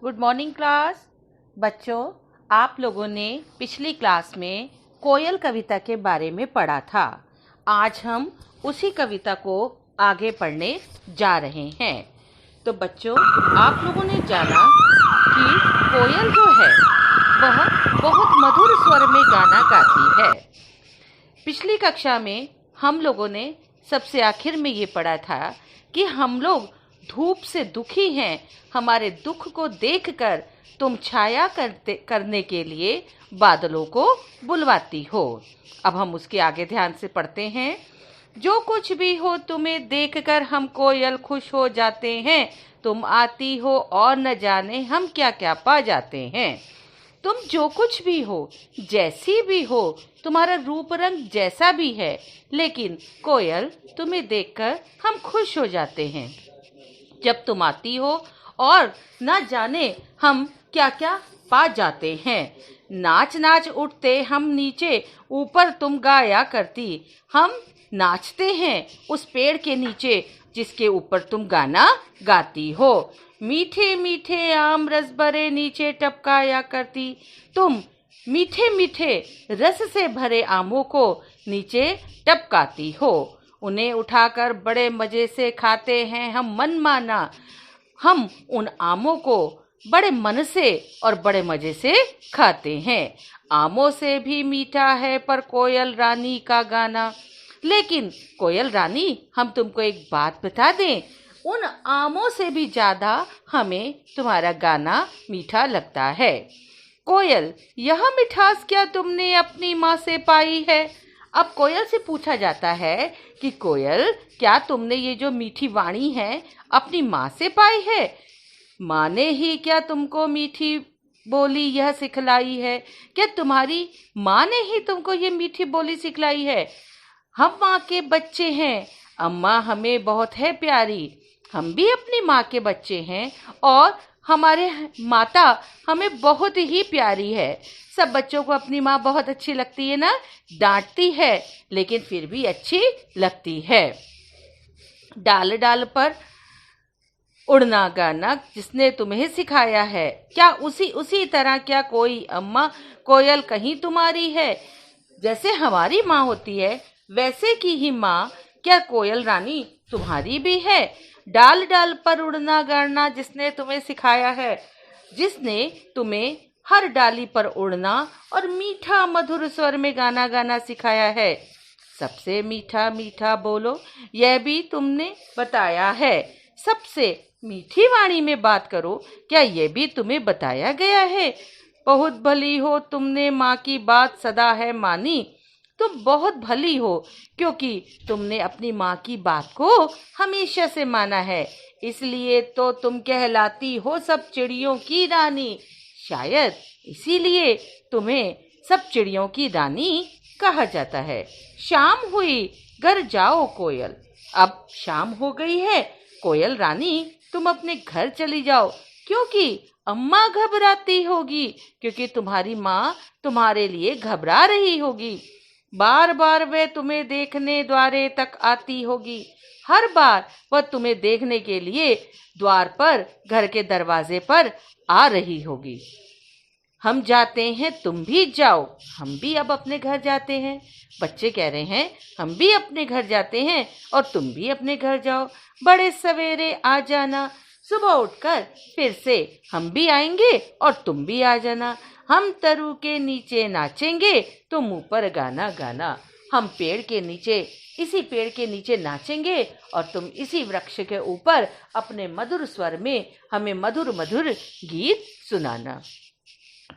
Good morning class. बच्चों, आप लोगों ने पिछली क्लास में कोयल कविता के बारे में पढ़ा था। आज हम उसी कविता को आगे पढ़ने जा रहे हैं। तो बच्चों, आप लोगों ने जाना कि कोयल जो है वह बहुत मधुर स्वर में गाना गाती है। पिछली कक्षा में हम लोगों ने सबसे आखिर में ये पढ़ा था कि हम लोग धूप से दुखी हैं। हमारे दुख को देखकर तुम छाया करने के लिए बादलों को बुलवाती हो। अब हम उसके आगे ध्यान से पढ़ते हैं। जो कुछ भी हो तुम्हें देखकर हम कोयल खुश हो जाते हैं। तुम आती हो और न जाने हम क्या क्या पा जाते हैं। तुम जो कुछ भी हो, जैसी भी हो, तुम्हारा रूप रंग जैसा भी है, लेकिन कोयल तुम्हें देखकर हम खुश हो जाते हैं। जब तुम आती हो और ना जाने हम क्या क्या पा जाते हैं। नाच नाच उठते हम नीचे, ऊपर तुम गाया करती। हम नाचते हैं उस पेड़ के नीचे जिसके ऊपर तुम गाना गाती हो। मीठे मीठे आम रस भरे नीचे टपकाया करती। तुम मीठे मीठे रस से भरे आमों को नीचे टपकाती हो। उन्हें उठाकर बड़े मजे से खाते हैं हम मनमाना। हम उन आमों को बड़े मन से और बड़े मजे से खाते हैं। आमों से भी मीठा है पर कोयल रानी का गाना। लेकिन कोयल रानी, हम तुमको एक बात बता दें, उन आमों से भी ज्यादा हमें तुम्हारा गाना मीठा लगता है। कोयल, यह मिठास क्या तुमने अपनी माँ से पाई है? अब कोयल से पूछा जाता है कि कोयल, क्या तुमने ये जो मीठी वाणी है अपनी माँ से पाई है? माँ ने ही क्या तुमको मीठी बोली यह सिखलाई है? क्या तुम्हारी माँ ने ही तुमको ये मीठी बोली सिखलाई है? हम माँ के बच्चे हैं, अम्मा हमें बहुत है प्यारी। हम भी अपनी माँ के बच्चे हैं और हमारे माता हमें बहुत ही प्यारी है। सब बच्चों को अपनी माँ बहुत अच्छी लगती है ना? डांटती है लेकिन फिर भी अच्छी लगती है। डाल डाल पर उड़ना गाना जिसने तुम्हें सिखाया है, क्या उसी तरह क्या कोई अम्मा कोयल कहीं तुम्हारी है? जैसे हमारी माँ होती है वैसे की ही माँ क्या कोयल रानी तुम्हारी भी है? डाल डाल पर उड़ना गाना जिसने तुम्हें सिखाया है, जिसने तुम्हें हर डाली पर उड़ना और मीठा मधुर स्वर में गाना गाना सिखाया है। सबसे मीठा मीठा बोलो यह भी तुमने बताया है। सबसे मीठी वाणी में बात करो, क्या यह भी तुम्हें बताया गया है? बहुत भली हो तुमने माँ की बात सदा है मानी। तुम बहुत भली हो क्योंकि तुमने अपनी माँ की बात को हमेशा से माना है। इसलिए तो तुम कहलाती हो सब चिड़ियों की रानी। शायद इसीलिए तुम्हें सब चिड़ियों की रानी कहा जाता है। शाम हुई घर जाओ कोयल। अब शाम हो गई है कोयल रानी, तुम अपने घर चली जाओ क्योंकि अम्मा घबराती होगी, क्योंकि तुम्हारी माँ तुम्हारे लिए घबरा रही होगी। बार बार वह तुम्हें देखने द्वारे तक आती होगी। हर बार वह तुम्हें देखने के लिए द्वार पर, घर के दरवाजे पर आ रही होगी। हम जाते हैं तुम भी जाओ। हम भी अब अपने घर जाते हैं। बच्चे कह रहे हैं हम भी अपने घर जाते हैं और तुम भी अपने घर जाओ। बड़े सवेरे आ जाना, सुबह उठकर फिर से हम भी आएंगे और तुम भी आ जाना। हम तरु के नीचे नाचेंगे, तुम ऊपर गाना गाना। हम पेड़ के नीचे, इसी पेड़ के नीचे नाचेंगे और तुम इसी वृक्ष के ऊपर अपने मधुर स्वर में हमें मधुर मधुर गीत सुनाना।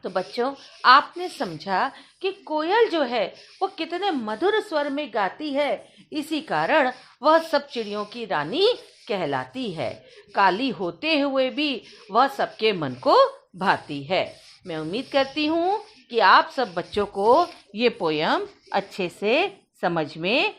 तो बच्चों, आपने समझा कि कोयल जो है वो कितने मधुर स्वर में गाती है। इसी कारण वह सब चिड़ियों की रानी कहलाती है। काली होते हुए भी वह सबके मन को भाती है। मैं उम्मीद करती हूँ कि आप सब बच्चों को ये पोयम अच्छे से समझ में